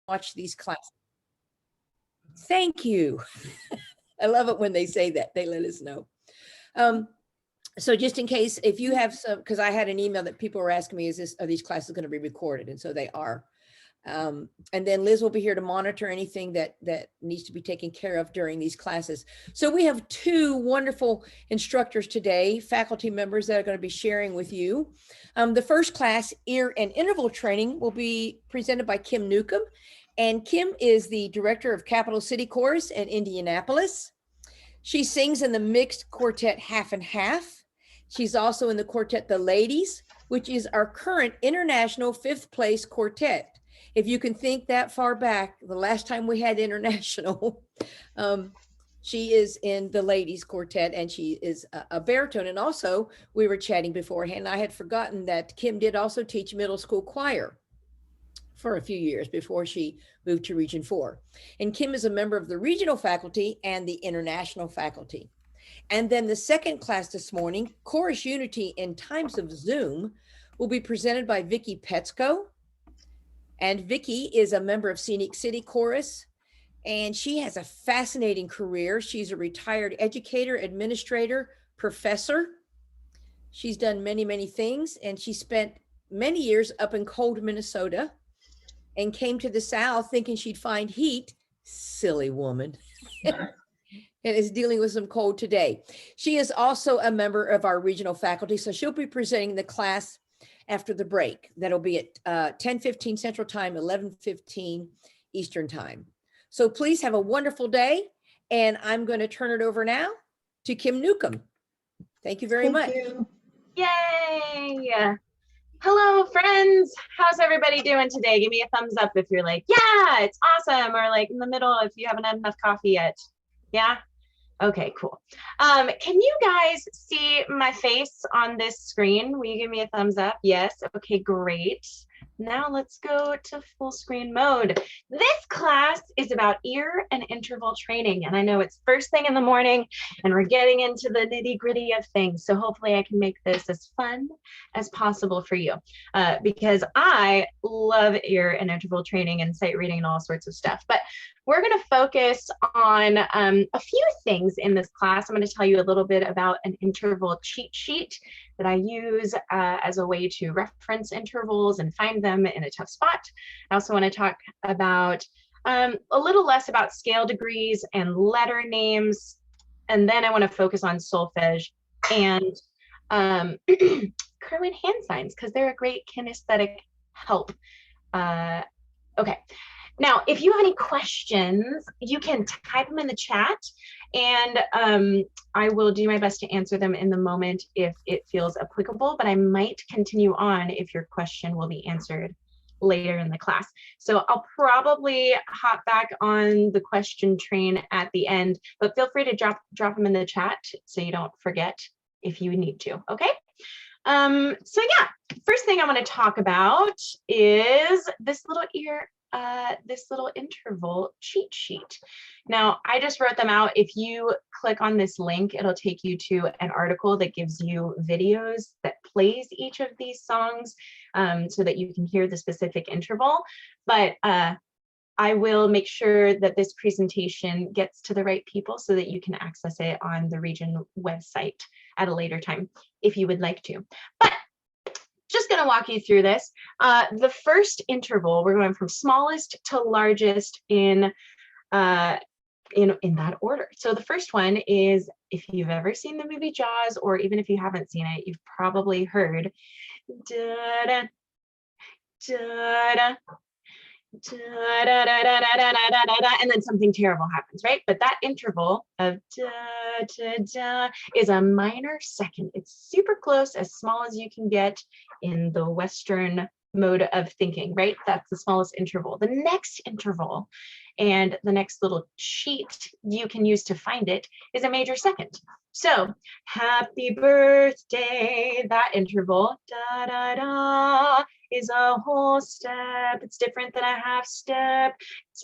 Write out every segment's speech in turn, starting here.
watch these classes. Thank you. I love it when they say that. They let us know. So just in case, if you have some, because I had an email that people were asking me, are these classes going to be recorded? And so they are. And then Liz will be here to monitor anything that needs to be taken care of during these classes. So we have two wonderful instructors today, faculty members that are going to be sharing with you. The first class, ear and interval training, will be presented by Kim Newcomb. And Kim is the director of Capital City Chorus in Indianapolis. She sings in the mixed quartet Half and Half. She's also in the quartet The Ladies, which is our current international 5th place quartet. If you can think that far back, the last time we had international, she is in the Ladies quartet, and she is a baritone. And also, we were chatting beforehand, I had forgotten that Kim did also teach middle school choir for a few years before she moved to Region 4. And Kim is a member of the regional faculty and the international faculty. And then the second class this morning, Chorus Unity in Times of Zoom, will be presented by Vicki Petsko. And Vicki is a member of Scenic City Chorus, and she has a fascinating career. She's a retired educator, administrator, professor. She's done many, many things, and she spent many years up in cold Minnesota and came to the South thinking she'd find heat. Silly woman. And is dealing with some cold today. She is also a member of our regional faculty, so she'll be presenting the class after the break. That'll be at 10:15 Central Time, 11:15 Eastern Time. So please have a wonderful day, and I'm going to turn it over now to Kim Newcomb. Thank you very much. Yay! Hello, friends. How's everybody doing today? Give me a thumbs up if you're like, yeah, it's awesome, or like in the middle if you haven't had enough coffee yet. Yeah? Okay, cool. Can you guys see my face on this screen? Will you give me a thumbs up? Yes. Okay, great. Now let's go to full screen mode. This class is about ear and interval training. And I know it's first thing in the morning and we're getting into the nitty gritty of things. So hopefully I can make this as fun as possible for you because I love ear and interval training and sight reading and all sorts of stuff. But we're going to focus on a few things in this class. I'm going to tell you a little bit about an interval cheat sheet that I use as a way to reference intervals and find them in a tough spot. I also want to talk about a little less about scale degrees and letter names. And then I want to focus on solfege and curling hand signs because they're a great kinesthetic help. Okay. Now, if you have any questions, you can type them in the chat and I will do my best to answer them in the moment if it feels applicable, but I might continue on if your question will be answered later in the class. So I'll probably hop back on the question train at the end, but feel free to drop them in the chat so you don't forget if you need to, okay? So yeah, first thing I want to talk about is this little interval cheat sheet. Now, I just wrote them out. If you click on this link, it'll take you to an article that gives you videos that plays each of these songs so that you can hear the specific interval. But I will make sure that this presentation gets to the right people so that you can access it on the region website at a later time if you would like to. But just going to walk you through this. The first interval, we're going from smallest to largest in that order. So the first one is, if you've ever seen the movie Jaws, or even if you haven't seen it, you've probably heard da-da, da-da, and then something terrible happens, right? But that interval of da, da, da is a minor second. It's super close, as small as you can get in the Western mode of thinking, right? That's the smallest interval. The next interval and the next little sheet you can use to find it is a major second. So happy birthday, that interval, da da da, is a whole step. It's different than a half step.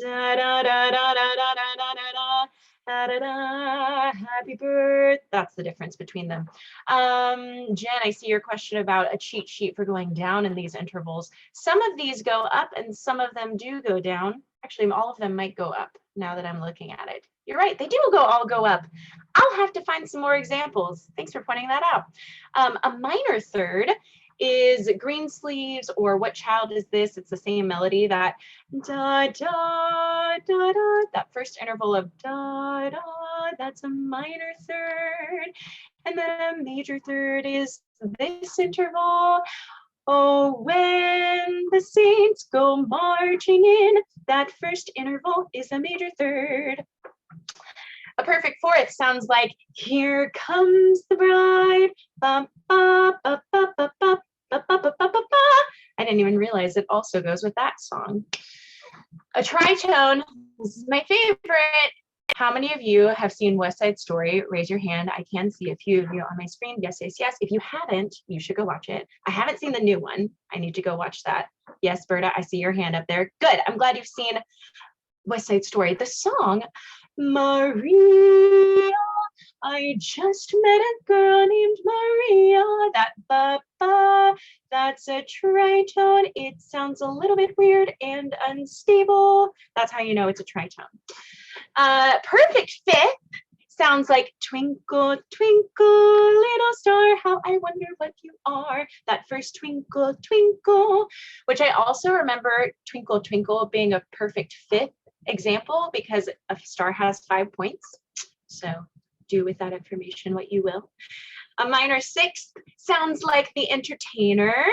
Da da da da da da da da da. Da, da, da, happy birthday. That's the difference between them. Jen, I see your question about a cheat sheet for going down in these intervals. Some of these go up and some of them do go down. Actually, all of them might go up now that I'm looking at it. You're right, they do all go up. I'll have to find some more examples. Thanks for pointing that out. A minor third is Green Sleeves, or What Child Is This? It's the same melody, that da da da da, that first interval of da da, that's a minor third. And then a major third is this interval. Oh, when the saints go marching in, that first interval is a major third. A perfect fourth sounds like Here Comes the Bride. Ba, ba, ba, ba, ba, ba, ba, ba, ba, ba, ba. I didn't even realize it also goes with that song. A tritone, this is my favorite. How many of you have seen West Side Story? Raise your hand. I can see a few of you on my screen. Yes, yes, yes. If you haven't, you should go watch it. I haven't seen the new one. I need to go watch that. Yes, Berta, I see your hand up there. Good. I'm glad you've seen West Side Story. The song, Maria, I just met a girl named Maria. That ba ba, that's a tritone. It sounds a little bit weird and unstable. That's how you know it's a tritone. Perfect fifth sounds like Twinkle, twinkle, little star, how I wonder what you are. That first twinkle, twinkle, which I also remember Twinkle, twinkle being a perfect fifth example because a star has 5 points. So do with that information what you will. A minor sixth sounds like The Entertainer.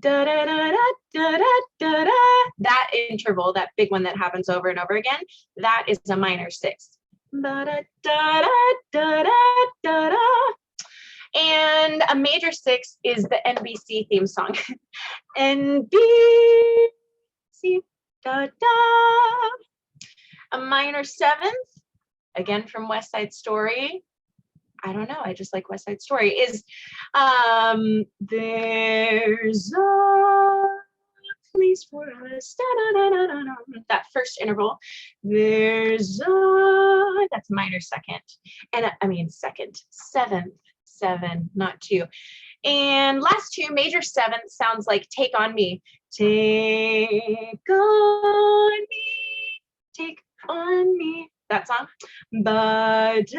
Da, da, da, da, da, da, da. That interval, that big one that happens over and over again, that is a minor sixth. Da, da, da, da, da, da, da. And a major sixth is the NBC theme song. NBC, da, da. A minor seventh, again from West Side Story. I don't know, I just like West Side Story, is There's a Place for Us, da, da, da, da, da. That first interval, there's a, that's minor second, and I mean second, seventh, seven, not two. And last two, major seventh sounds like Take on Me. Take on me, take on me. That song, but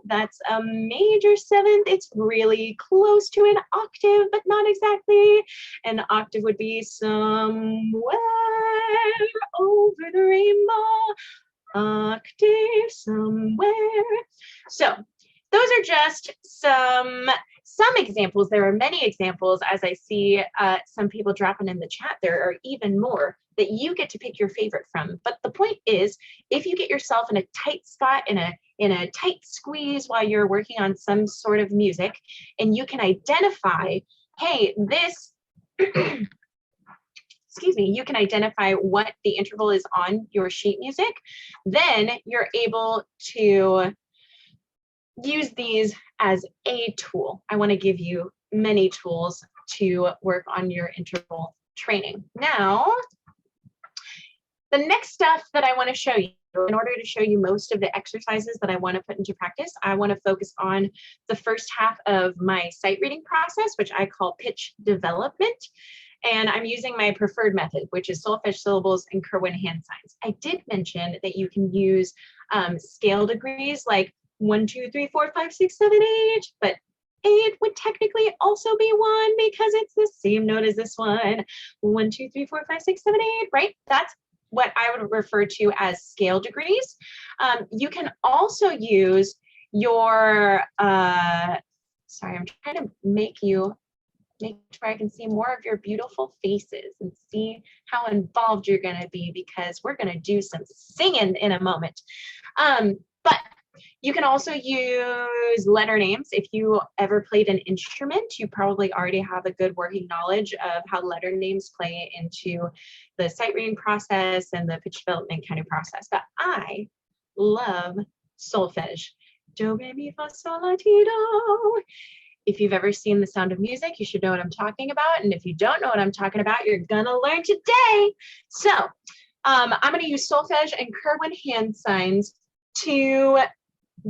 that's a major seventh. It's really close to an octave, but not exactly. An octave would be Somewhere Over the Rainbow, octave somewhere. So those are just some examples. There are many examples, as I see some people dropping in the chat. There are even more that you get to pick your favorite from. But the point is, if you get yourself in a tight spot, in a tight squeeze while you're working on some sort of music, and you can identify, hey, this, excuse me, you can identify what the interval is on your sheet music, then you're able to use these as a tool. I want to give you many tools to work on your interval training. Now, the next stuff that I want to show you, in order to show you most of the exercises that I want to put into practice, I want to focus on the first half of my sight reading process, which I call pitch development. And I'm using my preferred method, which is solfege syllables and Kerwin hand signs. I did mention that you can use scale degrees like 1, 2, 3, 4, 5, 6, 7, 8, but 8 would technically also be 1 because it's the same note as this one. 1, 2, 3, 4, 5, 6, 7, 8, right? That's what I would refer to as scale degrees. You can also use your, sorry, I'm trying to make sure I can see more of your beautiful faces and see how involved you're going to be, because we're going to do some singing in a moment. But you can also use letter names. If you ever played an instrument, you probably already have a good working knowledge of how letter names play into the sight reading process and the pitch development kind of process. But I love solfege. Do, re, mi, fa, sol, la, ti, do. If you've ever seen The Sound of Music, you should know what I'm talking about. And if you don't know what I'm talking about, you're gonna learn today. So I'm gonna use solfege and Kerwin hand signs to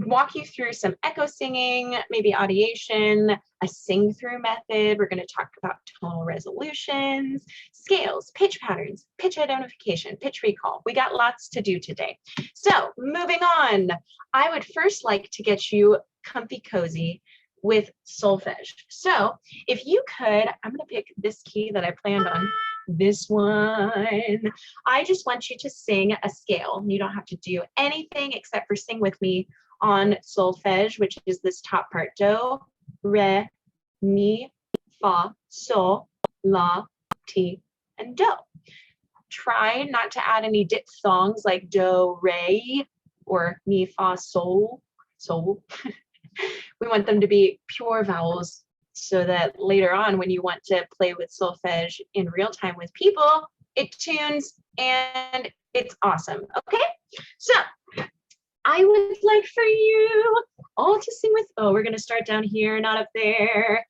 walk you through some echo singing, maybe audiation, a sing through method. We're going to talk about tonal resolutions, scales, pitch patterns, pitch identification, pitch recall. We got lots to do today. So moving on, I would first like to get you comfy cozy with solfege. So if you could, I'm going to pick this key that I planned on, this one. I just want you to sing a scale. You don't have to do anything except for sing with me on solfege, which is this top part: do, re, mi, fa, sol, la, ti, and do. Try not to add any diphthongs like do, re, or mi, fa, sol, sol. We want them to be pure vowels so that later on, when you want to play with solfege in real time with people, it tunes and it's awesome. Okay, so I would like for you all to sing with, oh, we're going to start down here, not up there.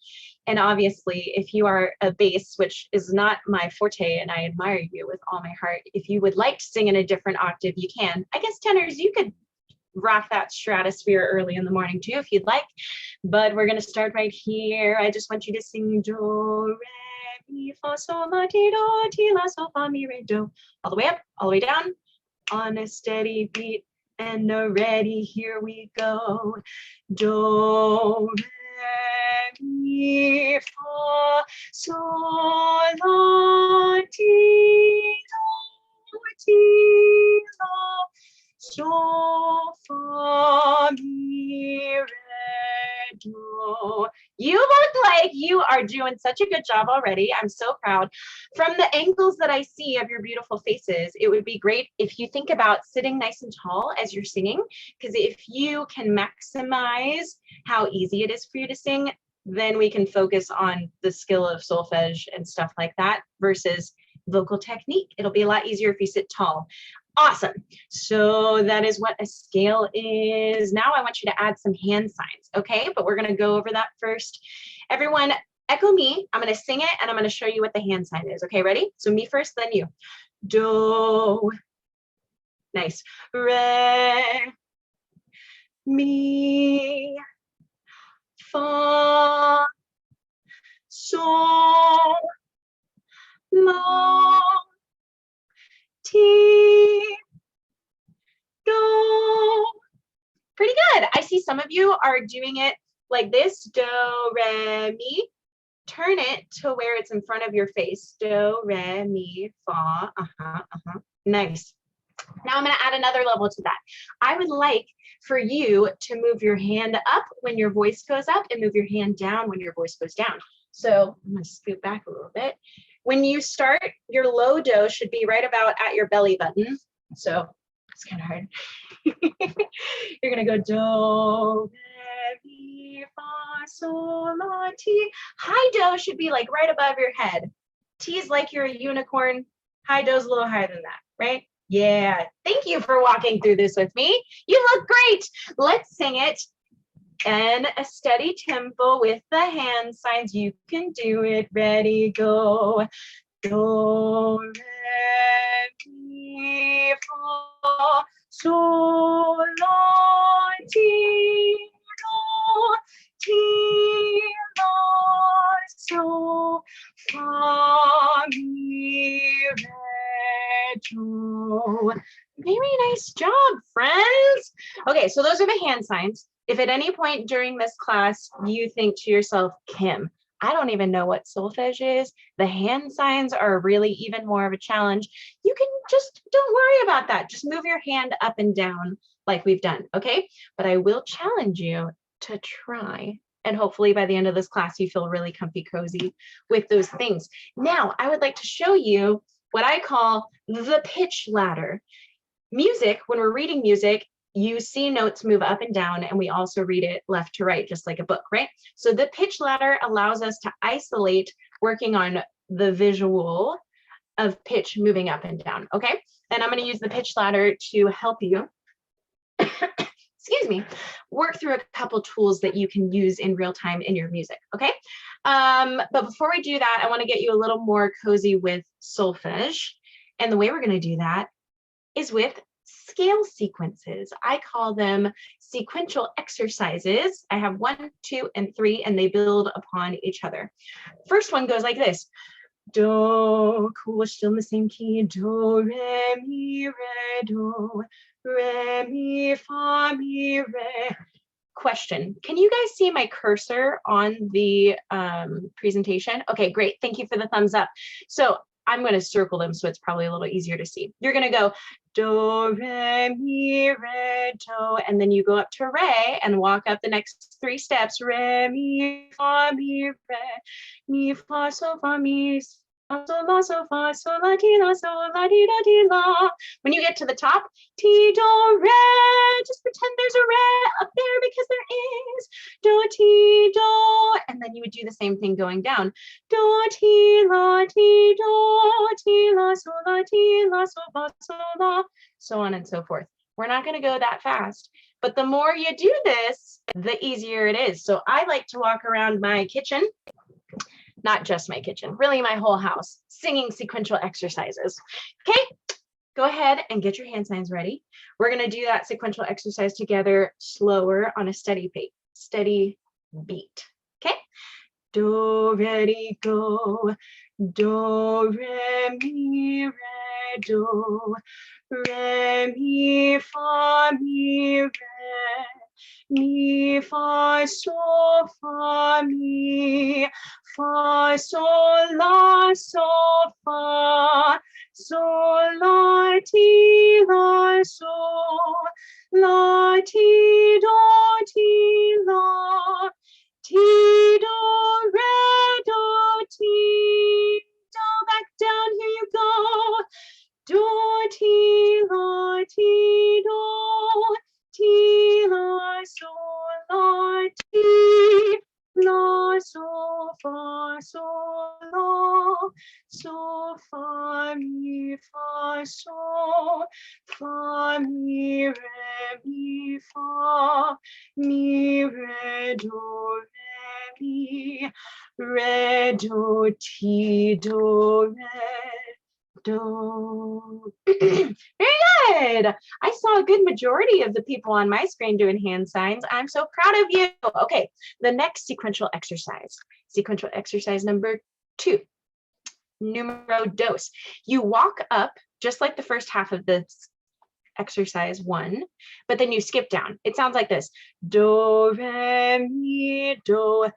And obviously, if you are a bass, which is not my forte, and I admire you with all my heart, if you would like to sing in a different octave, you can. I guess tenors, you could rock that stratosphere early in the morning too, if you'd like. But we're going to start right here. I just want you to sing do, re, mi, fa, sol, la, ti, do, ti, la, sol, fa, mi, re, do. All the way up, all the way down, on a steady beat. And ready, here we go. Do, re, mi, fa, sol, la, ti, do, ti, la, sol, fa, mi, re, do. You look like you are doing such a good job already. I'm so proud. From the angles that I see of your beautiful faces, it would be great if you think about sitting nice and tall as you're singing, because if you can maximize how easy it is for you to sing, then we can focus on the skill of solfege and stuff like that versus vocal technique. It'll be a lot easier if you sit tall. Awesome. So that is what a scale is. Now I want you to add some hand signs, okay? But we're going to go over that first. Everyone, echo me. I'm going to sing it, and I'm going to show you what the hand sign is. Okay, ready? So me first, then you. Do. Nice. Re. Mi. Fa. Sol. La. Ti, do. Pretty good. I see some of you are doing it like this. Do, re, mi. Turn it to where it's in front of your face. Do, re, mi, fa. Nice. Now I'm going to add another level to that. I would like for you to move your hand up when your voice goes up and move your hand down when your voice goes down. So I'm going to scoot back a little bit. When you start, your low do should be right about at your belly button. So it's kind of hard. You're going to go do, re, mi, fa, sol, la, ti. High do should be like right above your head. T is like you're a unicorn. High do is a little higher than that, right? Yeah. Thank you for walking through this with me. You look great. Let's sing it. And a steady tempo with the hand signs. You can do it. Ready, go. Do, re, mi, fa, sol, la, ti, do, ti, la, sol, fa, mi, re, do. Very nice job, friends. Okay, so those are the hand signs. If at any point during this class you think to yourself, Kim, I don't even know what solfege is, the hand signs are really even more of a challenge, you can just, don't worry about that. Just move your hand up and down like we've done, okay? But I will challenge you to try. And hopefully by the end of this class, you feel really comfy cozy with those things. Now, I would like to show you what I call the pitch ladder. Music, when we're reading music, you see notes move up and down, and we also read it left to right, just like a book, right? So the pitch ladder allows us to isolate working on the visual of pitch moving up and down, okay? And I'm going to use the pitch ladder to help you, excuse me, work through a couple tools that you can use in real time in your music, okay? But before we do that, I want to get you a little more cozy with solfege. And the way we're going to do that is with scale sequences. I call them sequential exercises. I have 1, 2, and 3, and they build upon each other. First one goes like this. Do, cool, still in the same key. Do, re, mi, fa, mi, re. Question. Can you guys see my cursor on the presentation? Okay, great. Thank you for the thumbs up. So I'm going to circle them so it's probably a little easier to see. You're going to go do, re, mi, re, do, and then you go up to re and walk up the next 3 steps. Re, mi, fa, mi, fa, so, fa, mi, so, fa, so, la, di, da, di, la. When you get to the top, ti, do, re, just pretend there's a re up there because there is. Do, ti, do, and then you would do the same thing going down. Do, ti, la, so, fa, so, la, so on and so forth. We're not going to go that fast, but the more you do this, the easier it is. So I like to walk around my kitchen, not just my kitchen, really my whole house, singing sequential exercises. Okay, go ahead and get your hand signs ready. We're going to do that sequential exercise together, slower on a steady pace, steady beat. Okay, do, ready, go. Do, re, mi, do, re, mi, fa, mi, fa, so, fa, mi, fa, so, la, ti, la, so, la, ti, la, ti, do, re, do, ti, do, back down, here you go. Do, ti, la, so, la, ti, la, so, fa, mi, fa, so, fa, mi, re, do, ti, do, re, do. Very good. I saw a good majority of the people on my screen doing hand signs. I'm so proud of you. Okay, the next sequential exercise number 2, numero dos. You walk up just like the first half of this exercise 1, but then you skip down. It sounds like this. Do, re, mi, fa,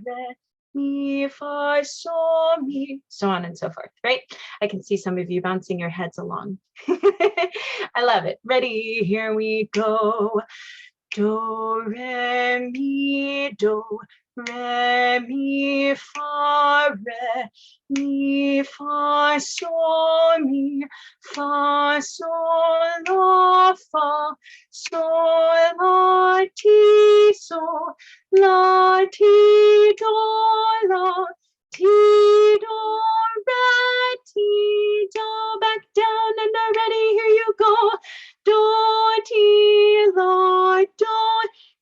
re, mi, fa, so, mi, so on and so forth, right? I can see some of you bouncing your heads along. I love it. Ready? Here we go. Do, re, mi, fa, so, mi, fa, so, la, ti, so, la, ti, do, la, ti, do, re, ti, do, back down and ready, here you go. Do, ti, la, do,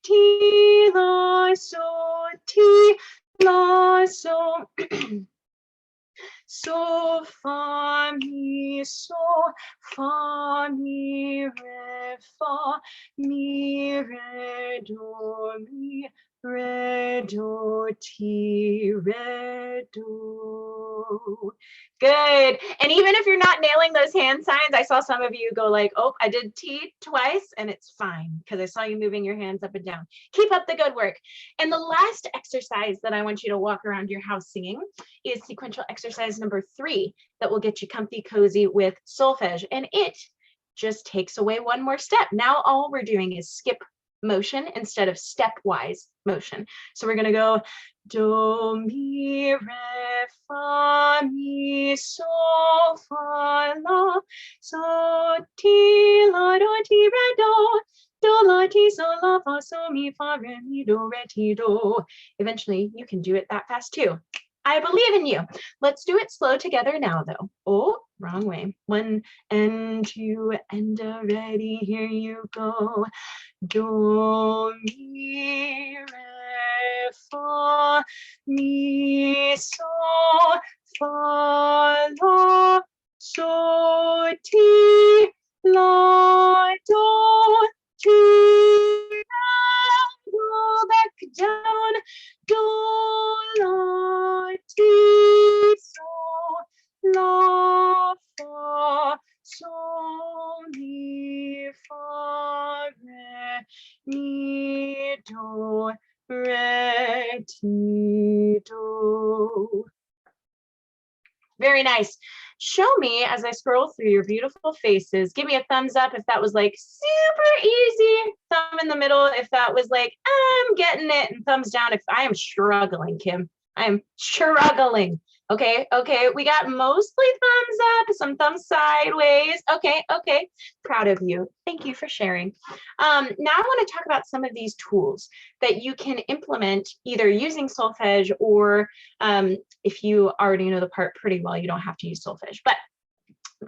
ti, la, so, so, fa, mi, re, do, ti, re, do. Good. And even if you're not nailing those hand signs, I saw some of you go like, oh, I did T twice, and it's fine because I saw you moving your hands up and down. Keep up the good work. And the last exercise that I want you to walk around your house singing is sequential exercise number 3 that will get you comfy, cozy with solfege. And it just takes away one more step. Now all we're doing is skip motion instead of stepwise motion. So we're going to go do, mi, re, fa, mi, so, fa, la, so, ti, la, do, ti, re, do, la, ti, so, la, fa, so, mi, fa, re, mi, do, re, ti, do. Eventually you can do it that fast too. I believe in you. Let's do it slow together now though. Oh, wrong way. 1 and 2 and ready, here you go. Do, mi, re, fa, mi, so, fa, la, so, ti, la, do, ti, la, do, back down, do, la, ti, so, la, fa, sol, mi, fa, re, mi, do, re, ti, do. Very nice. Show me as I scroll through your beautiful faces. Give me a thumbs up if that was like super easy. Thumb in the middle if that was like, I'm getting it. And thumbs down if I am struggling, Kim. I am struggling. Okay, okay. We got mostly thumbs up, some thumbs sideways. Okay, okay. Proud of you. Thank you for sharing. Now I want to talk about some of these tools that you can implement either using solfege or if you already know the part pretty well, you don't have to use solfege. But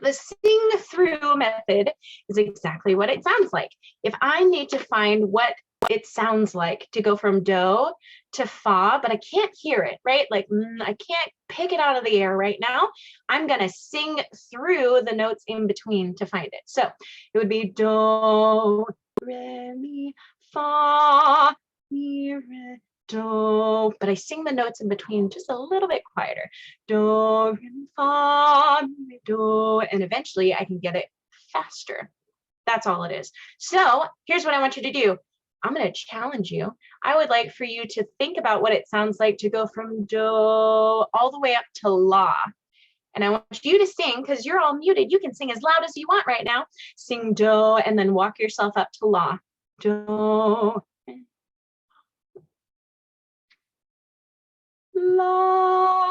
the sing through method is exactly what it sounds like. If I need to find what it sounds like to go from do to fa, but I can't hear it, right? Like I can't pick it out of the air right now. I'm going to sing through the notes in between to find it. So it would be do, re, mi, fa, mi, re, do, but I sing the notes in between just a little bit quieter. Do, re, mi, fa, mi, do, and eventually I can get it faster. That's all it is. So here's what I want you to do. I'm going to challenge you. I would like for you to think about what it sounds like to go from do all the way up to la. And I want you to sing, because you're all muted. You can sing as loud as you want right now. Sing do, and then walk yourself up to la. Do, la.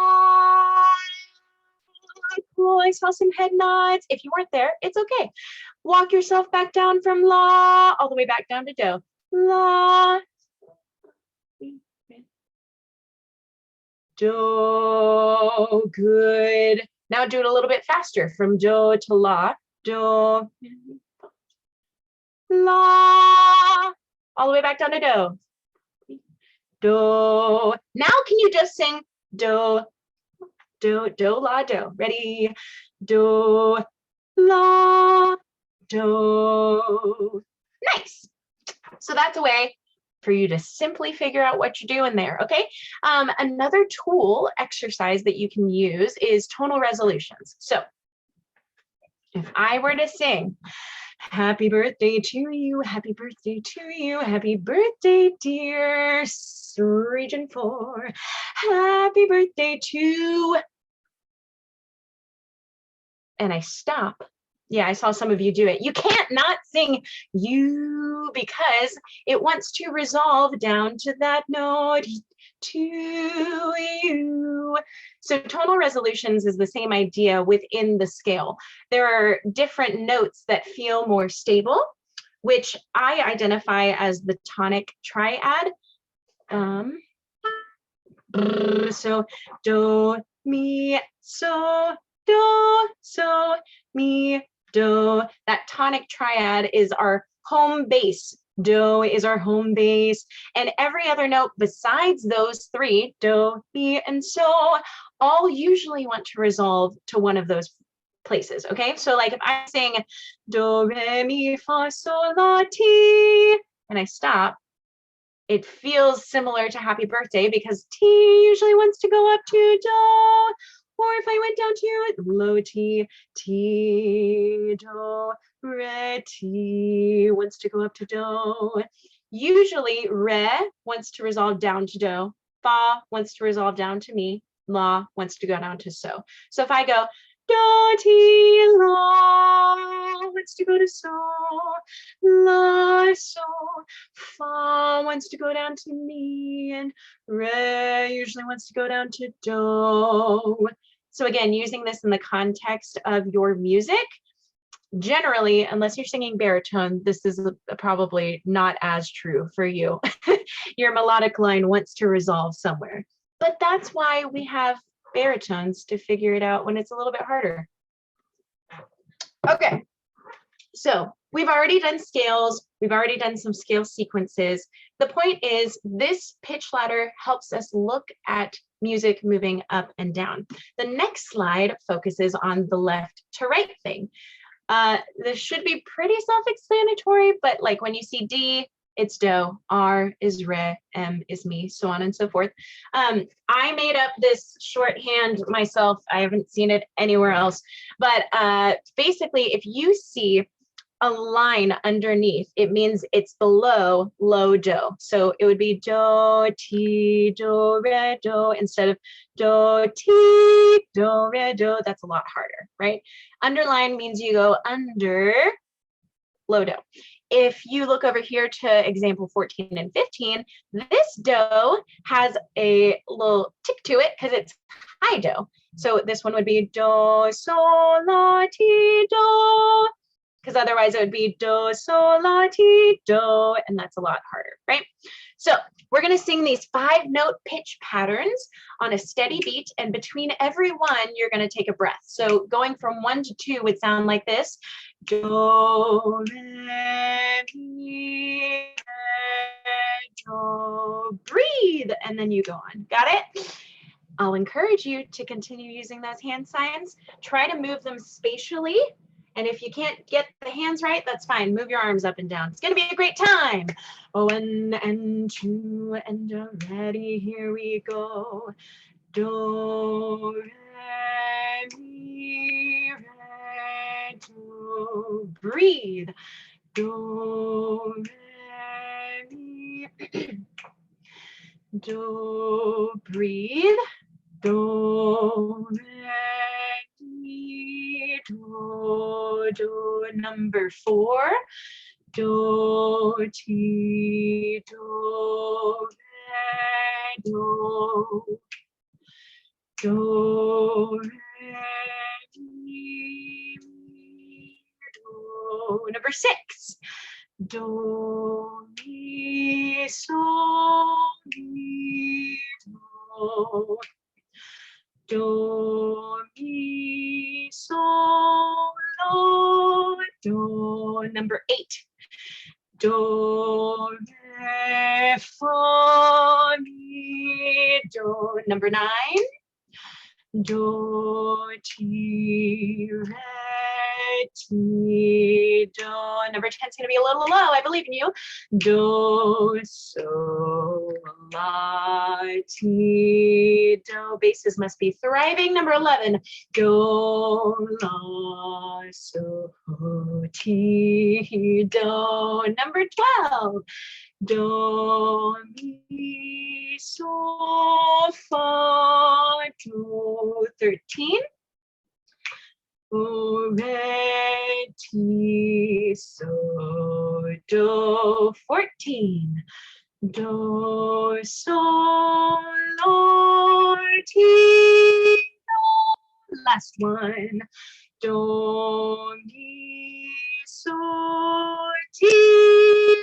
Cool, I saw some head nods. If you weren't there, it's okay. Walk yourself back down from la, all the way back down to do. La, do, good. Now do it a little bit faster from do to la, do, la, all the way back down to do. Do. Now can you just sing do, do, do, la, do. Ready? Do, la, do. Nice. So that's a way for you to simply figure out what you're doing there, okay? Another tool exercise that you can use is tonal resolutions. So if I were to sing, happy birthday to you, happy birthday to you, happy birthday, dear Region 4, happy birthday to, and I stop. Yeah, I saw some of you do it. You can't not sing you because it wants to resolve down to that note, to you. So tonal resolutions is the same idea within the scale. There are different notes that feel more stable, which I identify as the tonic triad. So do, mi, so, do, so, mi, do. That tonic triad is our home base. Do is our home base, and every other note besides those three, do, mi, and so, all usually want to resolve to one of those places. Okay, so like if I sing do, re, mi, fa, sol, la, ti, and I stop, it feels similar to happy birthday because T usually wants to go up to do. Or if I went down to low T, T, do, re, T wants to go up to do. Usually re wants to resolve down to do, fa wants to resolve down to mi, la wants to go down to so. So if I go do, ti, la wants to go to so, la, so, fa wants to go down to mi, and re usually wants to go down to do. So again, using this in the context of your music, generally, unless you're singing baritone, this is probably not as true for you. Your melodic line wants to resolve somewhere. But that's why we have baritones to figure it out when it's a little bit harder. Okay, so we've already done scales. We've already done some scale sequences. The point is this pitch ladder helps us look at music moving up and down. The next slide focuses on the left to right thing. This should be pretty self-explanatory, but like when you see D, it's do, R is re, M is me, so on and so forth. I made up this shorthand myself. I haven't seen it anywhere else, but basically if you see a line underneath, it means it's below low do. So it would be do, ti, do, re, do, instead of do, ti, do, re, do. That's a lot harder, right? Underline means you go under low do. If you look over here to example 14 and 15, this do has a little tick to it because it's high do. So this one would be do, sol, la, ti, do, because otherwise it would be do, sol, la, ti, do, and that's a lot harder, right? So we're going to sing these 5-note pitch patterns on a steady beat, and between every one, you're going to take a breath. So going from 1 to 2 would sound like this. Do, re, mi, re, do. Breathe, and then you go on. Got it? I'll encourage you to continue using those hand signs. Try to move them spatially. And if you can't get the hands right, that's fine. Move your arms up and down. It's going to be a great time. 1 and 2 and ready, here we go. Do, re, mi, re, do. Breathe. Do, re, mi, do. Breathe. Do, re, mi, do, do. Number 4. Do, ti, do, re, do. Do, re, mi, do. Number 6. Do, mi, sol, mi, do. Do, mi, sol, la, do. Number 8. Do, re, fa, mi, do. Number 9. Do, ti, re, ti, do. Number 10 is going to be a little low. I believe in you. Do, so, la, ti, do. Basses must be thriving. Number 11. Do, la, so, ti, do. Number 12. Do, mi, sol, fa, do. 13. Re, ti, so, do. 14. Do, sol, la, ti, do. Last one. Do, mi, sol, ti, do.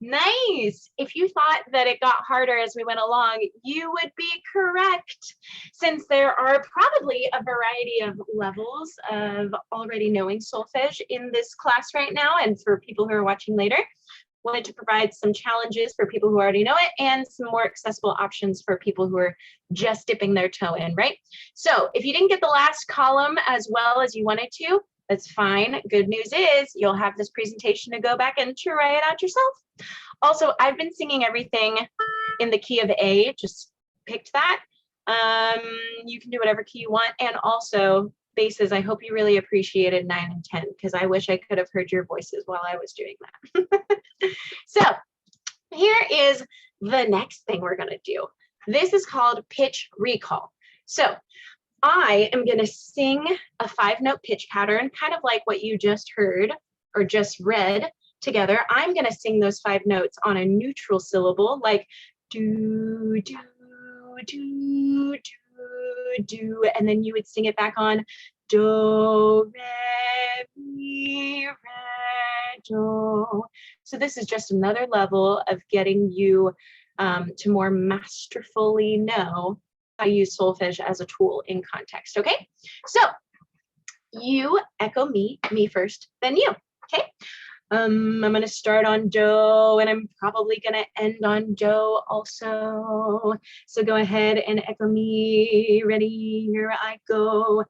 Nice. If you thought that it got harder as we went along, you would be correct, since there are probably a variety of levels of already knowing solfege in this class right now. And for people who are watching later, wanted to provide some challenges for people who already know it and some more accessible options for people who are just dipping their toe in, right? So if you didn't get the last column as well as you wanted to, that's fine. Good news is you'll have this presentation to go back and try it out yourself. Also, I've been singing everything in the key of A, just picked that. You can do whatever key you want. And also basses, I hope you really appreciated 9 and 10, because I wish I could have heard your voices while I was doing that. So here is the next thing we're gonna do. This is called pitch recall. So I am going to sing a 5-note pitch pattern, kind of like what you just heard or just read together. I'm going to sing those 5 notes on a neutral syllable, like do, do, do, do, do, and then you would sing it back on do, re, mi, re, do. So this is just another level of getting you to more masterfully know how to use solfege as a tool in context. Okay, so you echo me first, then you. Okay, I'm going to start on do, and I'm probably going to end on do also. So go ahead and echo me. Ready? Here I go.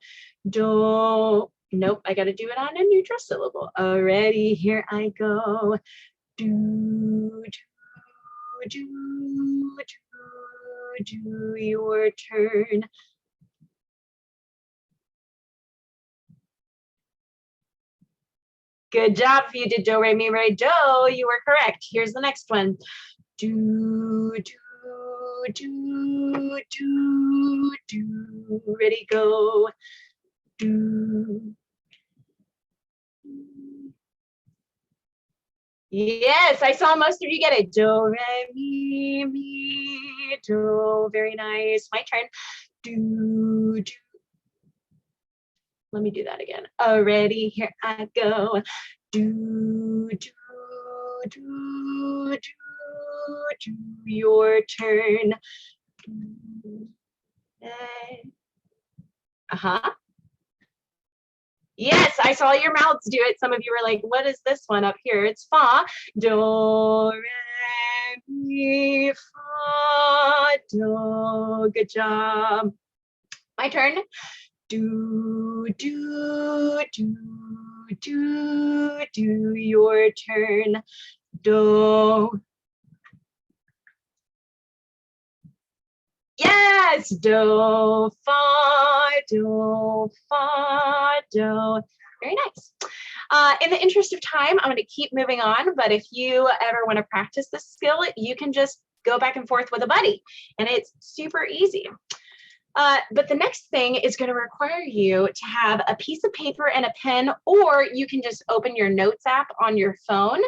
Do. Nope, I got to do it on a neutral syllable. Already, here I go. Do, do, do, do, your turn. Good job. If you did do, re, mi, re, do, you were correct. Here's the next one. Do, do, do, do, do. Ready, go. Do. Yes, I saw most of you get it. Do, re, mi, mi, do. Very nice. My turn. Do, do. Let me do that again. Already, here I go. Do, do, do, do, do, your turn. Uh-huh. Yes, I saw your mouths do it. Some of you were like, what is this one up here? It's fa. Do, re, mi, fa, do. Good job. My turn. Do, do, do, do, do, your turn. Do. Yes, do, fa, do, fa, do. Very nice. In the interest of time, I'm going to keep moving on, but if you ever want to practice this skill, you can just go back and forth with a buddy, and it's super easy. But the next thing is going to require you to have a piece of paper and a pen, or you can just open your notes app on your phone.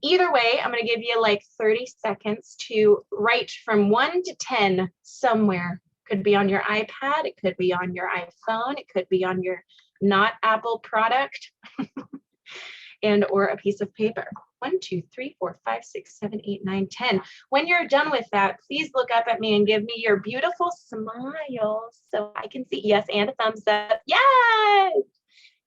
Either way, I'm going to give you like 30 seconds to write from 1 to 10 somewhere. Could be on your iPad, it could be on your iPhone, it could be on your not Apple product, and or a piece of paper. 1, 2, 3, 4, 5, 6, 7, 8, 9, 10. When you're done with that, please look up at me and give me your beautiful smile so I can see. Yes, and a thumbs up. Yes!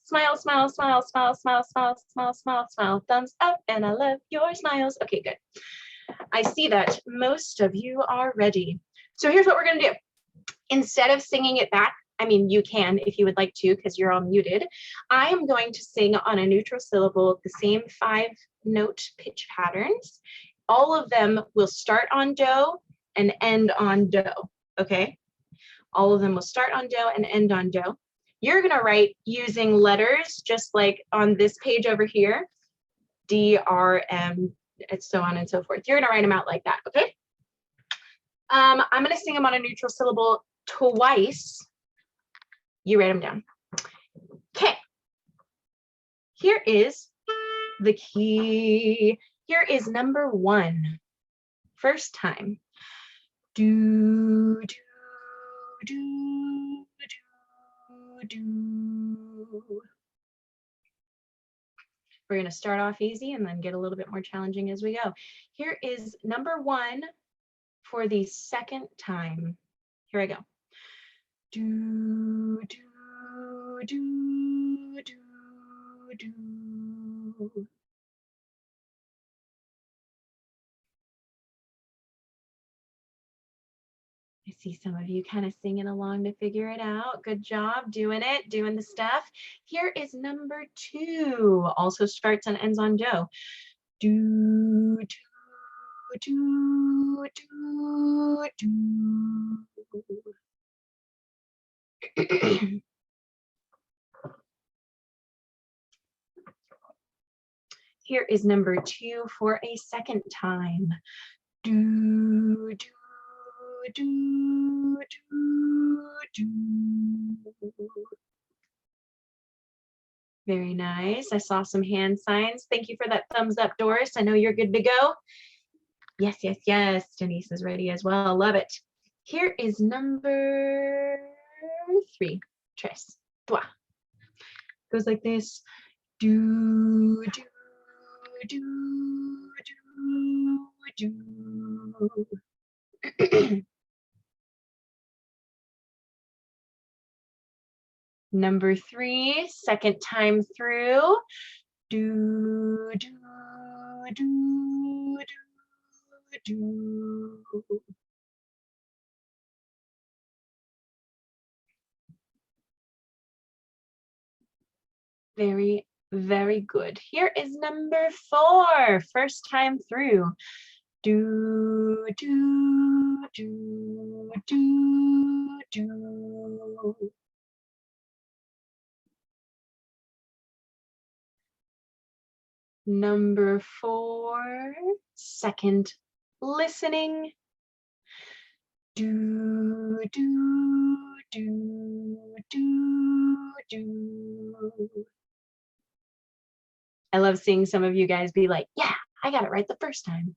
Smile, smile, smile, smile, smile, smile, smile, smile, smile. Thumbs up, and I love your smiles. Okay, good. I see that most of you are ready. So here's what we're going to do. Instead of singing it back, I mean, you can if you would like to because you're all muted. I am going to sing on a neutral syllable the same 5-note pitch patterns. All of them will start on do and end on do, okay? All of them will start on do and end on do. You're going to write using letters, just like on this page over here, D, R, M, and so on and so forth. You're going to write them out like that, okay? I'm going to sing them on a neutral syllable twice. You write them down. Okay. Here is the key. Here is number 1. First time. Do, do, do, do, do. We're going to start off easy and then get a little bit more challenging as we go. Here is number 1 for the second time. Here I go. Do, do, do, do, do. I see some of you kind of singing along to figure it out. Good job doing it, doing the stuff. Here is number 2. Also starts and ends on do. Do, do, do, do, do. Here is number 2 for a second time. Do, do, do, do, do. Very nice. I saw some hand signs. Thank you for that thumbs up, Doris. I know you're good to go. Yes, yes, yes. Denise is ready as well. Love it. Here is number 3. Tres. Trois. Goes like this. Do, do, do, do, do. Number 3, second time through. Do, do, do, do, do. Very, very good. Here is number 4, first time through. Do, do, do, do, do. Number 4, second listening. Do, do, do, do, do. I love seeing some of you guys be like, yeah, I got it right the first time.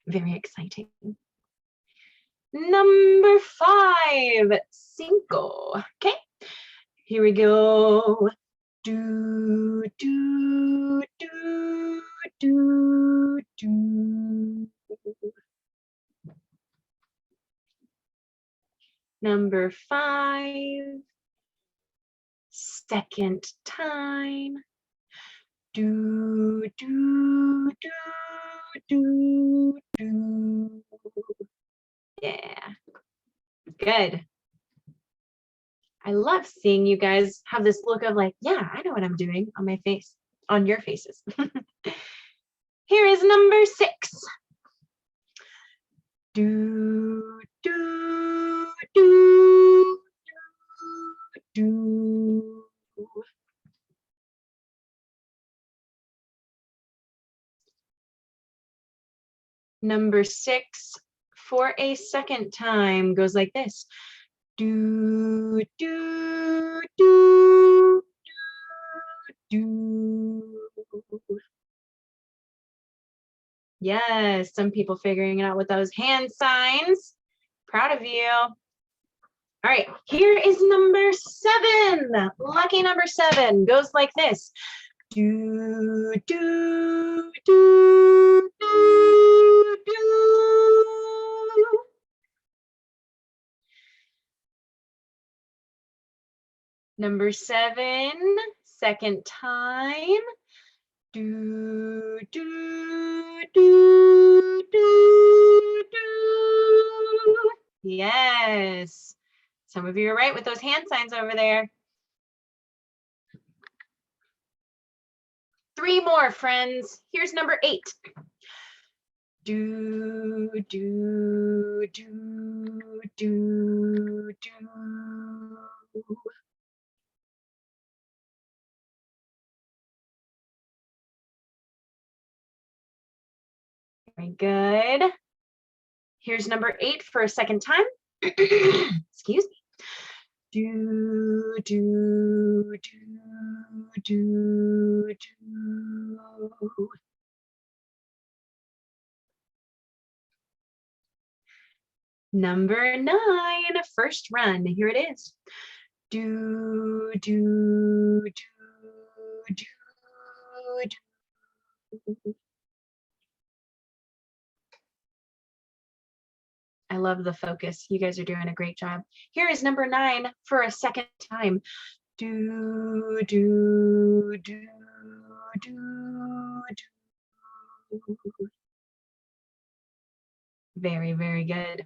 Very exciting. Number 5, cinco. Okay, here we go. Do, do, do, do, do. Number 5, second time. Do, do, do, do, do. Yeah, good. I love seeing you guys have this look of like, yeah, I know what I'm doing on my face, on your faces. Here is number 6. Do, do, do, do, do. Number 6 for a second time goes like this. Do, do, do, do, do. Yes, some people figuring it out with those hand signs. Proud of you. All right, here is number 7. Lucky number 7 goes like this. Do, do, do, do, do. Number 7, second time. Do, do, do, do, do. Yes. Some of you are right with those hand signs over there. 3 more, friends. Here's number 8. Do, do, do, do, do. Very good. Here's number 8 for a second time. Excuse me. Do, do, do, do, do. Number 9, first run. Here it is. Do, do, do, do, do. I love the focus. You guys are doing a great job. Here is number 9 for a second time. Do, do, do, do, do. Very, very good.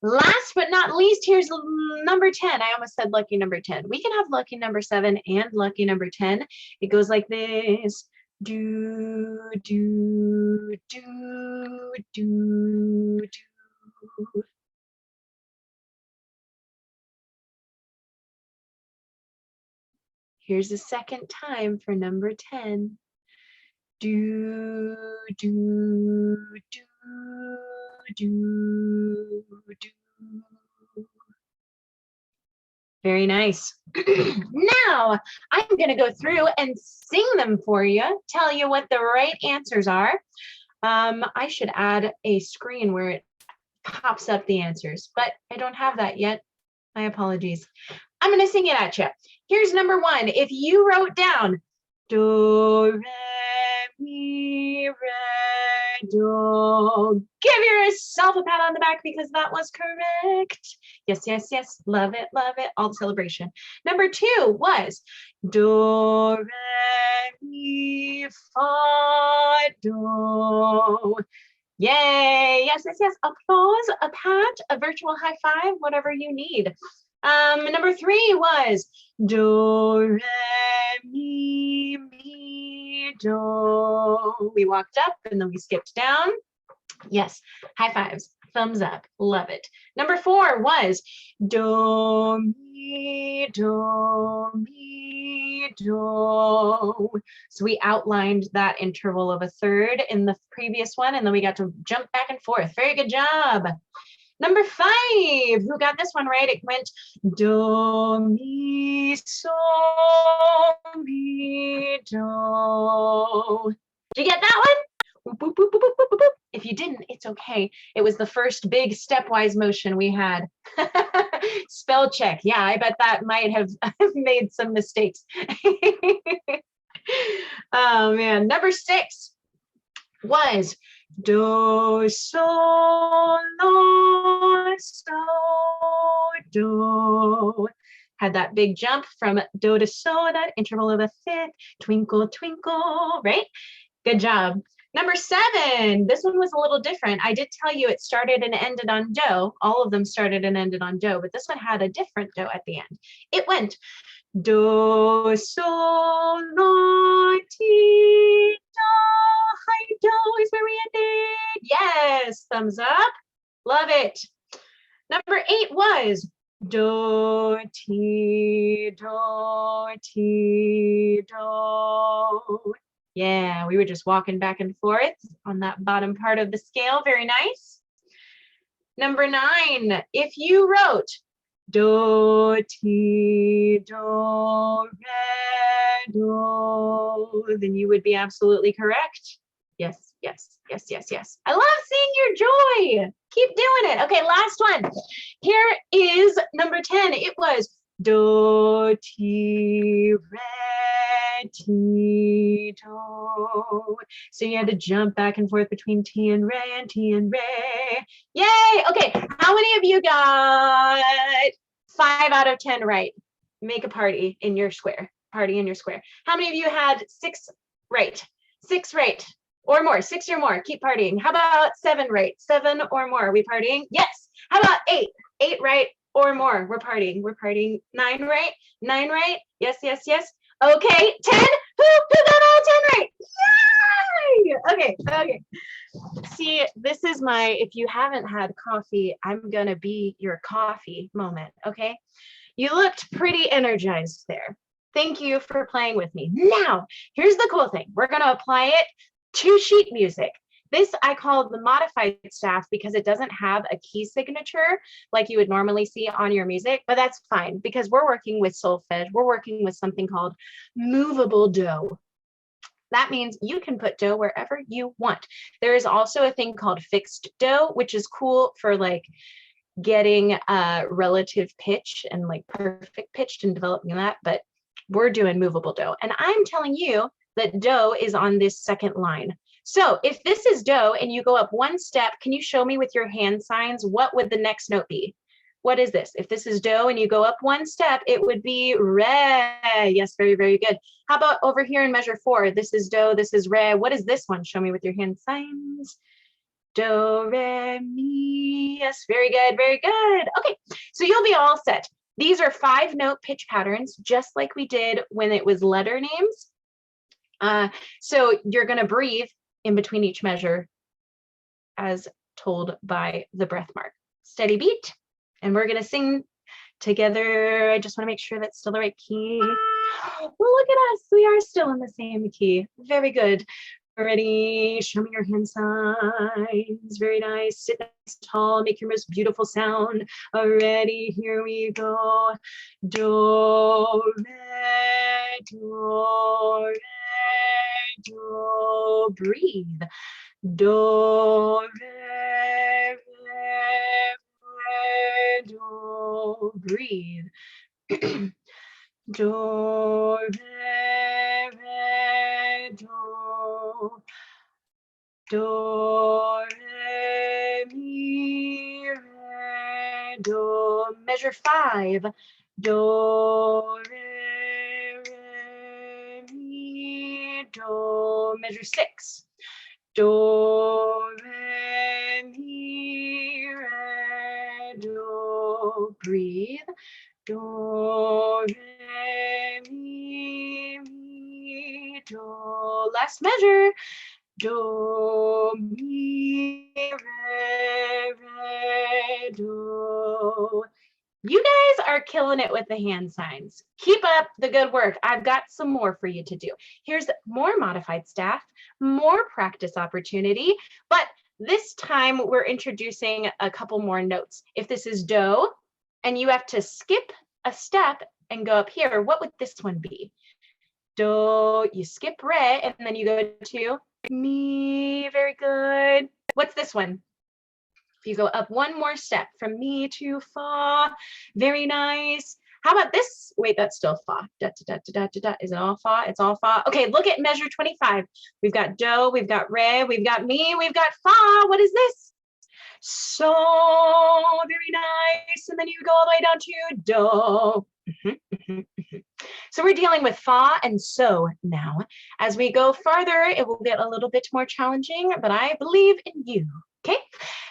Last but not least, here's number 10. I almost said lucky number 10. We can have lucky number 7 and lucky number 10. It goes like this. Do, do, do, do, do. Here's the second time for number 10. Do, do, do, do, do. Very nice. Now, I'm going to go through and sing them for you, tell you what the right answers are. I should add a screen where it pops up the answers, but I don't have that yet. My apologies. I'm going to sing it at you. Here's number 1. If you wrote down do, re, mi, re, do. Give yourself a pat on the back because that was correct. Yes, yes, yes. Love it, love it. All the celebration. Number 2 was do, re, mi, fa, do. Yay. Yes, yes, yes. Applause, a pat, a virtual high five, whatever you need. Number 3 was do, re, mi, do. We walked up and then we skipped down. Yes, high fives, thumbs up, love it. Number 4 was do, mi, do, mi, do. So we outlined that interval of a third in the previous one, and then we got to jump back and forth. Very good job. Number 5, who got this one right? It went do, mi, so, mi, do. Did you get that one? Boop, boop, boop, boop, boop, boop, boop. If you didn't, it's okay. It was the first big stepwise motion we had. Spell check. Yeah, I bet that might have made some mistakes. Oh man. Number 6 was do, so, lo, so, do. Had that big jump from do to so, that interval of a fifth, twinkle, twinkle, right? Good job. Number 7, this one was a little different. I did tell you it started and ended on do. All of them started and ended on do, but this one had a different do at the end. It went do, so, lo, ti, do. High do is where we ended. Yes, thumbs up. Love it. Number 8 was do, ti, do, ti, do. Yeah, we were just walking back and forth on that bottom part of the scale. Very nice. Number 9, if you wrote do, ti, do, re, do, then you would be absolutely correct. Yes, yes, yes, yes, yes. I love seeing your joy. Keep doing it. Okay, last one. Here is number 10. It was do, ti, re, ti, do. So you had to jump back and forth between ti and re and ti and re. Yay! Okay, how many of you got 5 out of 10 right? Make a party in your square. Party in your square. How many of you had 6 right? 6 right or more? 6 or more. Keep partying. How about 7 right? 7 or more. Are we partying? Yes. How about 8? 8 right or more. We're partying. We're partying. 9 right? 9 right? Yes, yes, yes. Okay. 10? Who got all 10 right? Yay! Okay, okay. See, this is my, if you haven't had coffee, I'm gonna be your coffee moment, okay? You looked pretty energized there. Thank you for playing with me. Now, here's the cool thing. We're gonna apply it to sheet music. This I call the modified staff because it doesn't have a key signature like you would normally see on your music, but that's fine because we're working with solfege. We're working with something called movable do. That means you can put do wherever you want. There is also a thing called fixed do, which is cool for like getting relative pitch and like perfect pitched and developing that, but we're doing movable do. And I'm telling you that do is on this second line. So if this is do and you go up one step, can you show me with your hand signs, what would the next note be? What is this? If this is do and you go up one step, it would be re. Yes, very, very good. How about over here in measure 4? This is do, this is re. What is this one? Show me with your hand signs. Do, re, mi. Yes, very good, very good. Okay, so you'll be all set. These are 5-note pitch patterns, just like we did when it was letter names. So you're gonna breathe in between each measure as told by the breath mark. Steady beat. And we're gonna sing together. I just wanna make sure that's still the right key. Well, look at us, we are still in the same key. Very good. Ready, show me your hand signs. Very nice, sit nice tall, make your most beautiful sound. Already, here we go. Do, re, do, re, do, breathe. Do, re, do, breathe. Do, re, do, do, do, measure 5, do, re, mi, do, measure 6, do, re, mi, re, do, breathe, do, re, mi, do, last measure, do, mi, re, do. You guys are killing it with the hand signs. Keep up the good work. I've got some more for you to do. Here's more modified staff, more practice opportunity, but this time we're introducing a couple more notes. If this is do, and you have to skip a step and go up here, what would this one be? Do, you skip re, and then you go to mi, very good. What's this one? If you go up one more step from mi to fa, very nice. How about this? Wait, that's still fa. Da, da, da, da, da, da. Is it all fa? It's all fa. Okay, look at measure 25. We've got do, we've got re, we've got mi, we've got fa. What is this? So, very nice. And then you go all the way down to do. So we're dealing with fa and so now. As we go farther, it will get a little bit more challenging, but I believe in you. Okay,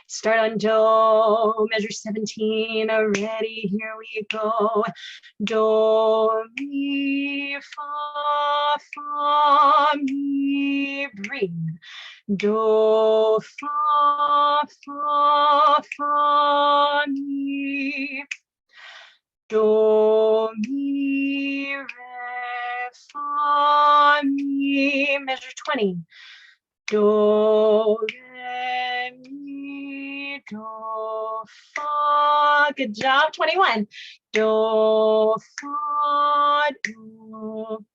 start on do, measure 17, ready, here we go. Do, mi, fa, mi, breathe. Do, fa, mi. Do, mi, re, fa, mi, measure 20. Do, re, mi, do, fa. Good job. 21. Do, fa, do.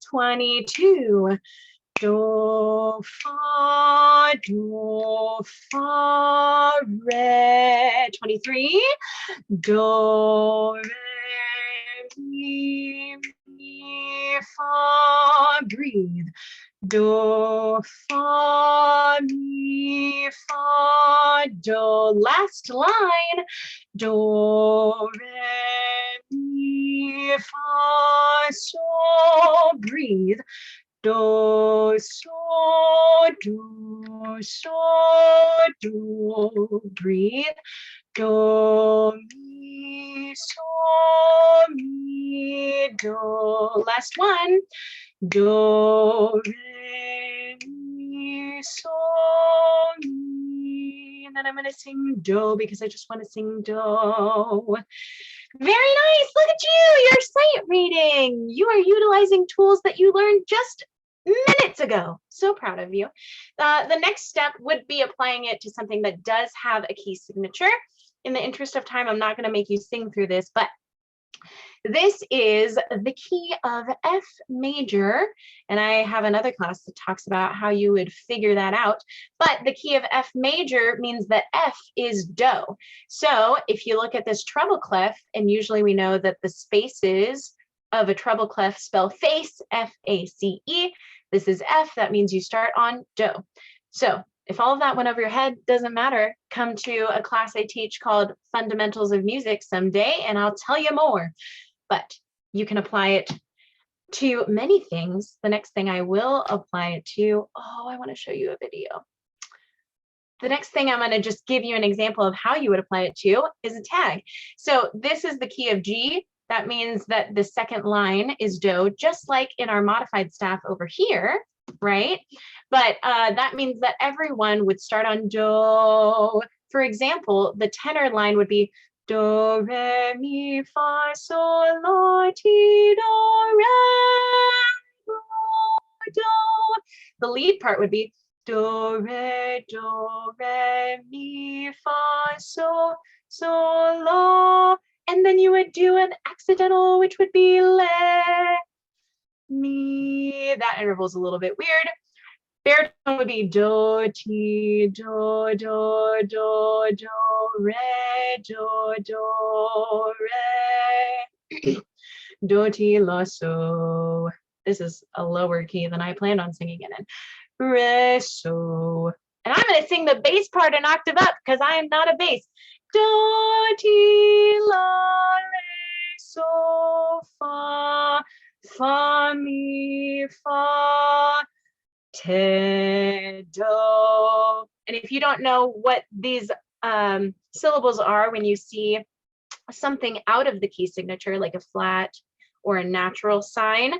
22. Do, fa, re. 23. Do, re, mi, fa, breathe. Do, fa, mi, fa, do. Last line. Do, re, mi, fa, so, breathe. Do, so, breathe. Do, mi, so, mi, do. Last one. Do, re, mi, so, mi. And then I'm going to sing do because I just want to sing do. Very nice. Look at you. You're sight reading. You are utilizing tools that you learned just minutes ago. So proud of you. The next step would be applying it to something that does have a key signature. In the interest of time, I'm not going to make you sing through this, but this is the key of F major, and I have another class that talks about how you would figure that out, but the key of F major means that F is do. So if you look at this treble clef, and usually we know that the spaces of a treble clef spell face, F-A-C-E. This is F, that means you start on do. So if all of that went over your head, doesn't matter. Come to a class I teach called Fundamentals of Music someday, and I'll tell you more. But you can apply it to many things. The next thing I will apply it to, I want to show you a video. The next thing I'm going to just give you an example of how you would apply it to is a tag. So this is the key of G. That means that the second line is do, just like in our modified staff over here, right? But that means that everyone would start on do. For example, the tenor line would be do, re, mi, fa, sol, la, ti, do, re, do. The lead part would be do, re, mi, fa, sol, la. And then you would do an accidental, which would be le, mi. That interval is a little bit weird. Baritone would be do, ti, do, do, do, do, re, re. Do, ti, la, so. This is a lower key than I planned on singing it in. Re, so. And I'm going to sing the bass part an octave up because I am not a bass. do, ti, la, re, so, fa, mi, fa, te, do. And if you don't know what these syllables are, when you see something out of the key signature, like a flat or a natural sign,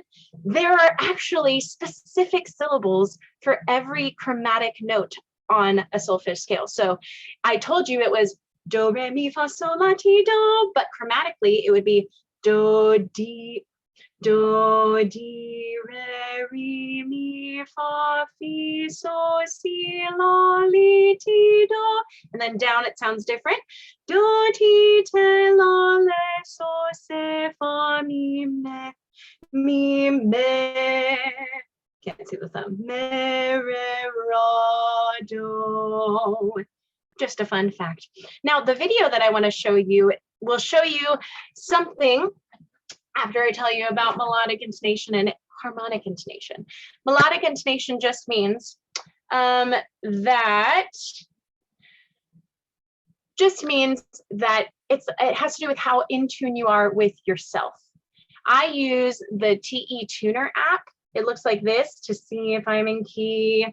there are actually specific syllables for every chromatic note on a solfege scale. So I told you it was do, re, mi, fa, sol, la, ti, do, but chromatically it would be do, di, re, mi, fa, fi, so, si, la, li, ti, do. And then down it sounds different. Do, ti, te, la, le, so, se, fa, mi, me. Can't see the thumb. Me, re, ra, do. Just a fun fact. Now, the video that I want to show you will show you something after I tell you about melodic intonation and harmonic intonation. Melodic intonation just means that it has to do with how in tune you are with yourself. I use the TE Tuner app. It looks like this to see if I'm in key.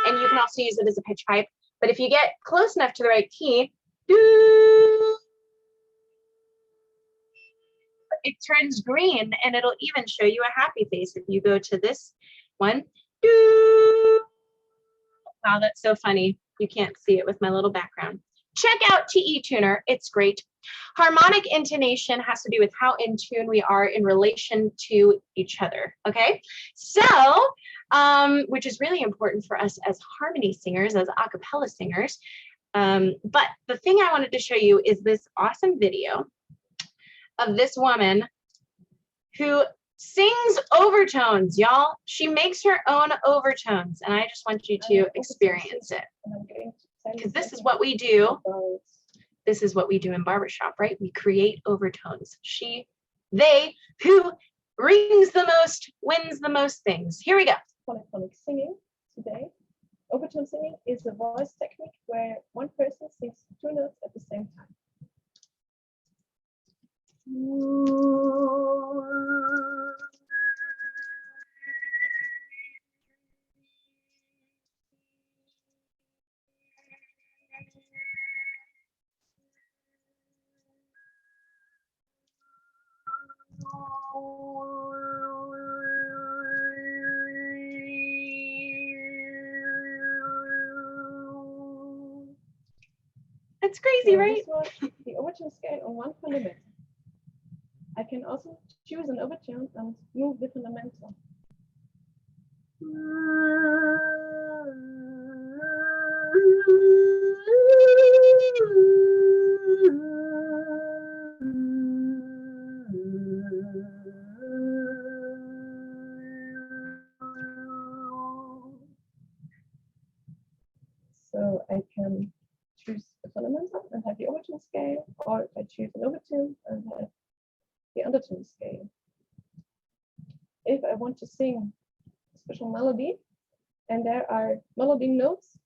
And you can also use it as a pitch pipe. But if you get close enough to the right key, it turns green, and it'll even show you a happy face if you go to this one. Wow, that's so funny. You can't see it with my little background. Check out TE Tuner. It's great. Harmonic intonation has to do with how in tune we are in relation to each other. Okay, so which is really important for us as harmony singers, as a cappella singers. But the thing I wanted to show you is this awesome video of this woman who sings overtones, y'all. She makes her own overtones, and I just want you to experience it, because this is what we do. This is what we do in barbershop, right? We create overtones. They who rings the most wins the most things. Here we go. Polyphonic singing today. Overtone singing is a voice technique where one person sings two notes at the same time. That's crazy, So right? this was the overtone scale on one fundamental. I can also choose an overtone and move the fundamental. So I can choose the fundamental and have the overtone scale, or if I choose an overtone and have the undertone scale. If I want to sing a special melody and there are melody notes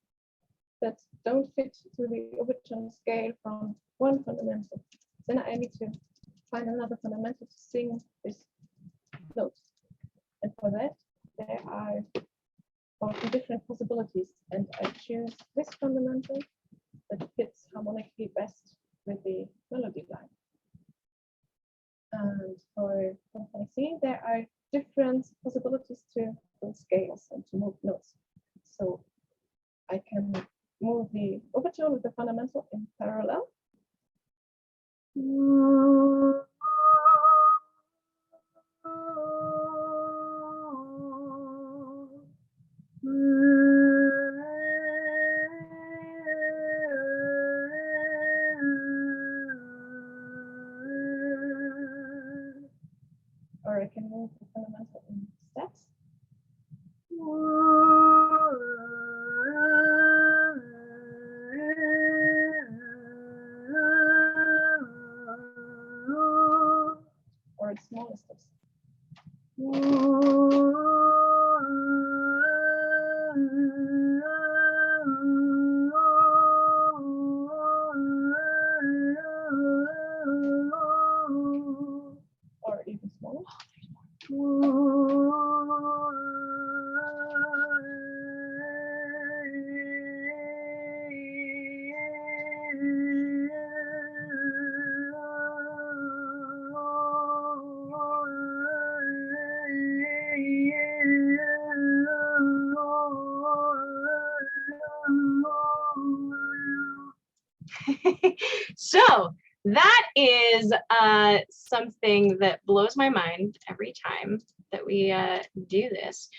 that don't fit to the overtone scale from one fundamental, then I need to find another fundamental to sing this note. And for that, there are often different possibilities, and I choose this fundamental that fits harmonically best with the melody line. And for polyphonic singing, there are different possibilities to build scales and to move notes. So I can move the overtone with the fundamental in parallel. Or I can move the fundamental in steps. So that is something that blows my mind every time that we do this,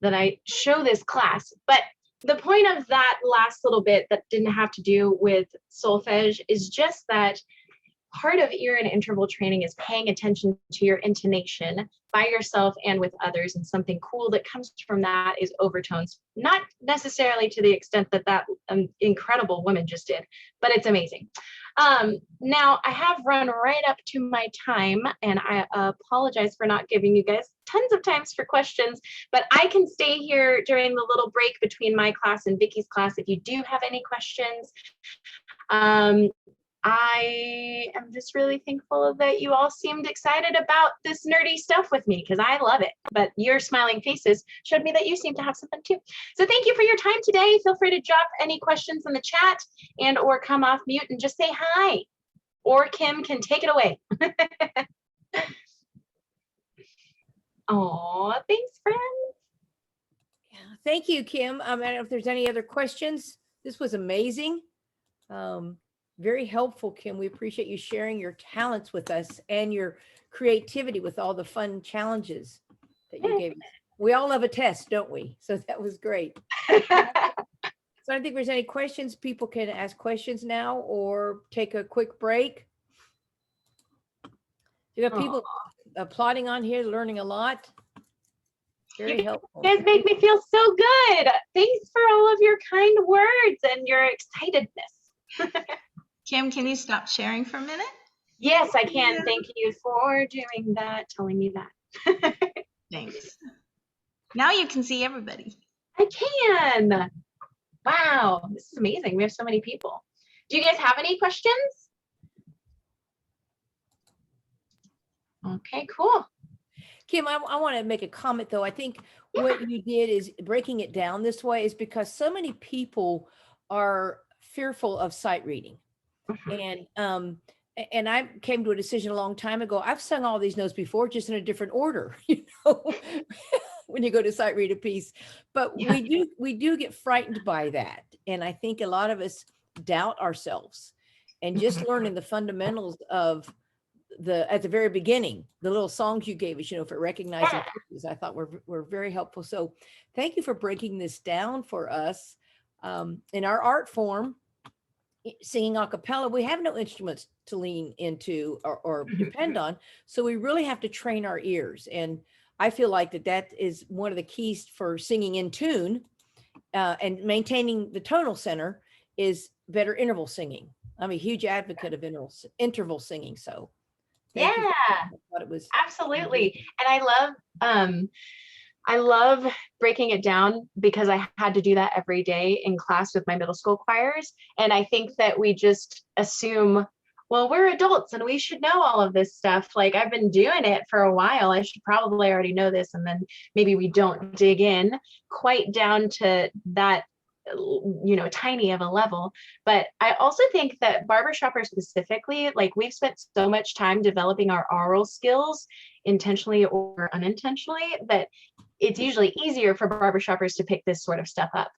that I show this class. But the point of that last little bit that didn't have to do with solfege is just that part of ear and interval training is paying attention to your intonation by yourself and with others. And something cool that comes from that is overtones, not necessarily to the extent that that incredible woman just did, but it's amazing. Now I have run right up to my time, and I apologize for not giving you guys tons of times for questions, but I can stay here during the little break between my class and Vicky's class if you do have any questions. I am just really thankful that you all seemed excited about this nerdy stuff with me, because I love it. But your smiling faces showed me that you seem to have something too. So thank you for your time today. Feel free to drop any questions in the chat and or come off mute and just say hi. Or Kim can take it away. Oh, thanks, friends. Yeah, thank you, Kim. I don't know if there's any other questions. This was amazing. Very helpful, Kim. We appreciate you sharing your talents with us and your creativity with all the fun challenges that you gave us. We all love a test, don't we? So that was great. So I don't think there's any questions. People can ask questions now or take a quick break. You got people applauding on here, learning a lot. Very helpful. You guys make me feel so good. Thanks for all of your kind words and your excitedness. Kim, can you stop sharing for a minute? Yes, I can. Thank you for doing that, telling me that. Thanks. Now you can see everybody. I can. Wow, this is amazing. We have so many people. Do you guys have any questions? Okay, cool. Kim, I want to make a comment though. I think what you did is breaking it down this way is because so many people are fearful of sight reading. And I came to a decision a long time ago. I've sung all these notes before, just in a different order, you know, when you go to sight read a piece. But we do get frightened by that. And I think a lot of us doubt ourselves, and just learning the fundamentals of at the very beginning, the little songs you gave us, you know, for recognizing pitches, I thought were very helpful. So thank you for breaking this down for us. In our art form, singing a cappella, we have no instruments to lean into or depend on. So we really have to train our ears. And I feel like that is one of the keys for singing in tune and maintaining the tonal center is better interval singing. I'm a huge advocate of interval singing. So thank you. I thought it was absolutely. And I love breaking it down because I had to do that every day in class with my middle school choirs. And I think that we just assume, well, we're adults and we should know all of this stuff. Like, I've been doing it for a while. I should probably already know this. And then maybe we don't dig in quite down to that, you know, tiny of a level. But I also think that barbershoppers specifically, like, we've spent so much time developing our aural skills intentionally or unintentionally that it's usually easier for barbershoppers to pick this sort of stuff up.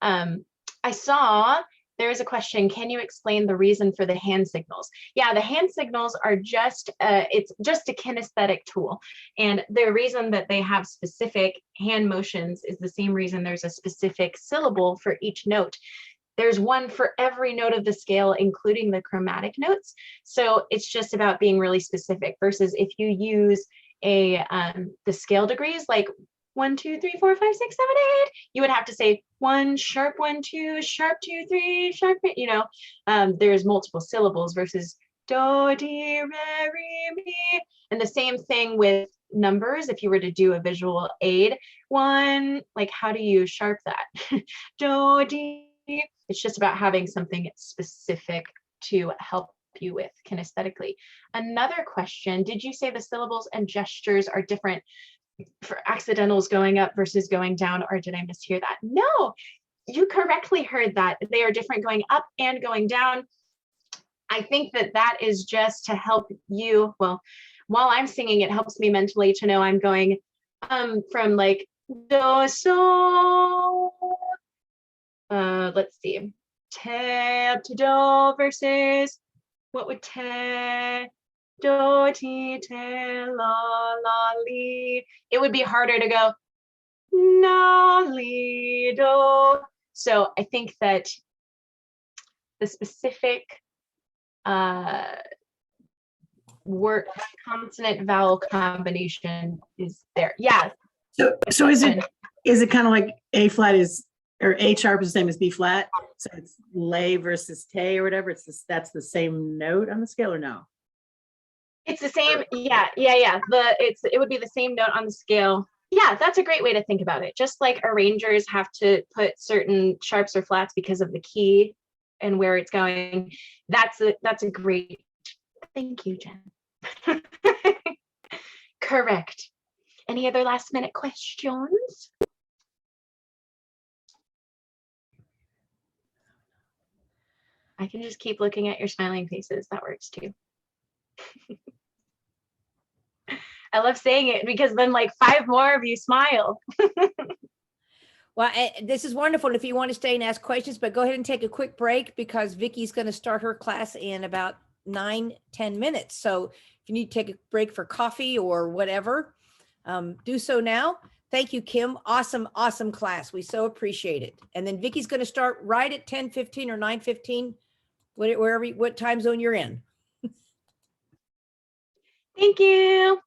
I saw there is a question, can you explain the reason for the hand signals? Yeah, the hand signals are just, it's just a kinesthetic tool. And the reason that they have specific hand motions is the same reason there's a specific syllable for each note. There's one for every note of the scale, including the chromatic notes. So it's just about being really specific versus if you use the scale degrees, like 1, 2, 3, 4, 5, 6, 7, 8. You would have to say 1, sharp 1, 2, sharp 2, 3, sharp. You know, there's multiple syllables versus do, di, re, mi. And the same thing with numbers. If you were to do a visual aid, 1, like, how do you sharp that? Do, di. It's just about having something specific to help you with kinesthetically. Another question: did you say the syllables and gestures are different for accidentals going up versus going down, or did I mishear that? No, you correctly heard that. They are different going up and going down. I think that is just to help you, well, while I'm singing, it helps me mentally to know I'm going from like do, so, let's see, te up to do versus what would te, do, ti, te, la, la, li. It would be harder to go na, li, do. So I think that the specific word consonant vowel combination is there. Yeah. So is it kind of like A flat is, or A sharp is the same as B flat? So it's lay versus tay or whatever. That's the same note on the scale, or no? It's the same. Yeah. It would be the same note on the scale. Yeah, that's a great way to think about it. Just like arrangers have to put certain sharps or flats because of the key and where it's going. That's a great. Thank you, Jen. Correct. Any other last minute questions? I can just keep looking at your smiling faces. That works too. I love saying it because then like 5 more of you smile. Well, this is wonderful if you want to stay and ask questions, but go ahead and take a quick break because Vicky's going to start her class in about 9-10 minutes. So if you need to take a break for coffee or whatever, do so now. Thank you, Kim. Awesome, awesome class. We so appreciate it. And then Vicky's going to start right at 10:15 or 9:15, what time zone you're in. Thank you.